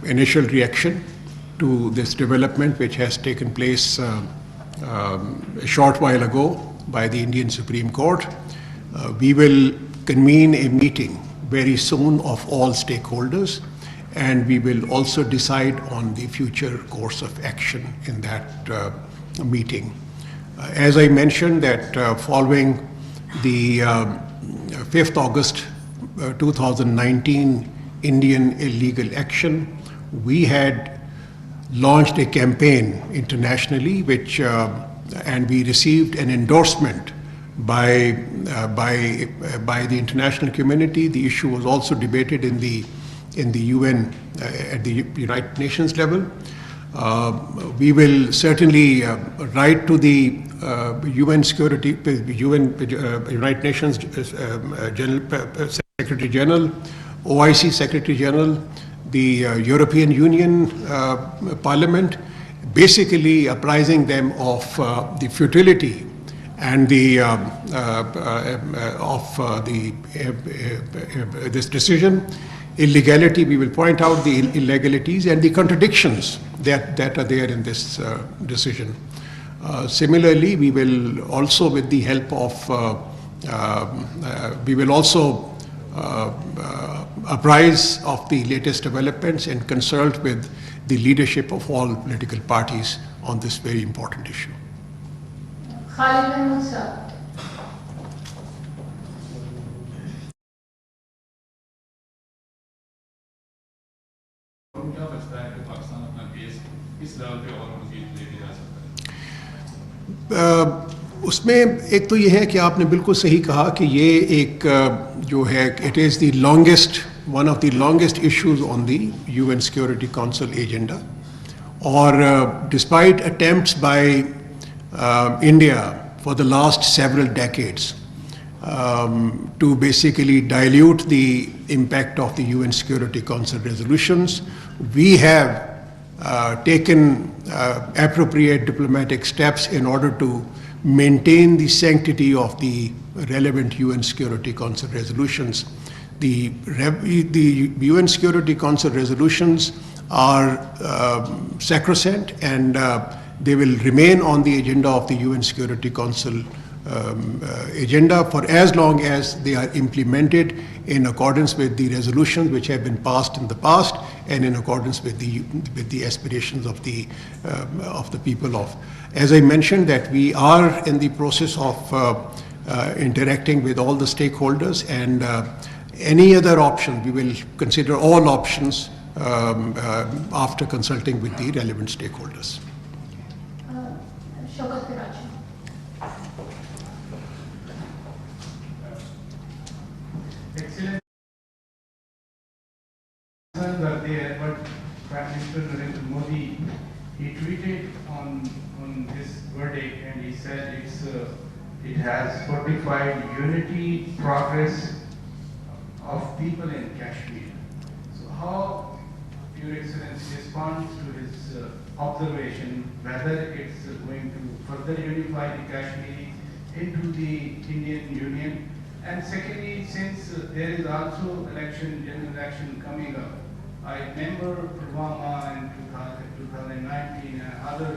initial reaction to this development which has taken place a short while ago by the Indian Supreme Court. We will convene a meeting very soon of all stakeholders, and we will also decide on the future course of action in that meeting. As I mentioned, that following the 5th August 2019 Indian illegal action, we had launched a campaign internationally, which and we received an endorsement by the international community. The issue was also debated in the UN at the United Nations level. We will certainly write to the United Nations Secretary General, OIC Secretary General, the European Union Parliament, basically apprising them of the futility and this decision. Illegality, we will point out the illegalities and the contradictions that are there in this decision. Similarly, we will also, with the help of, we will also apprise of the latest developments and consult with the leadership of all political parties on this very important issue. क्या बचता है कि पाकिस्तान अपना case किस level पे और मज़ीद लेके जा सकता है? उसमें एक तो ये है कि आपने बिल्कुल सही कहा कि ये एक जो है, it is the longest, one of the longest issues on the UN Security Council agenda. और despite attempts by India for the last several decades to basically dilute the impact of the UN Security Council resolutions, we have taken appropriate diplomatic steps in order to maintain the sanctity of the relevant UN Security Council resolutions. The UN Security Council resolutions are sacrosanct, and they will remain on the agenda of the UN Security Council agenda for as long as they are implemented in accordance with the resolutions which have been passed in the past and in accordance with the aspirations of the people of. As I mentioned, that we are in the process of interacting with all the stakeholders, and any other option, we will consider all options after consulting with the relevant stakeholders. Excellent. Concerns are there, but Prime Minister Narendra Modi, he tweeted on this verdict, and he said it has fortified unity, progress of people in Kashmir. So how Your Excellency responds to his observation, whether it's going to further unify the Kashmiri into the Indian Union? And secondly, since there is also general election coming up, I remember Pulwama in 2019 and other,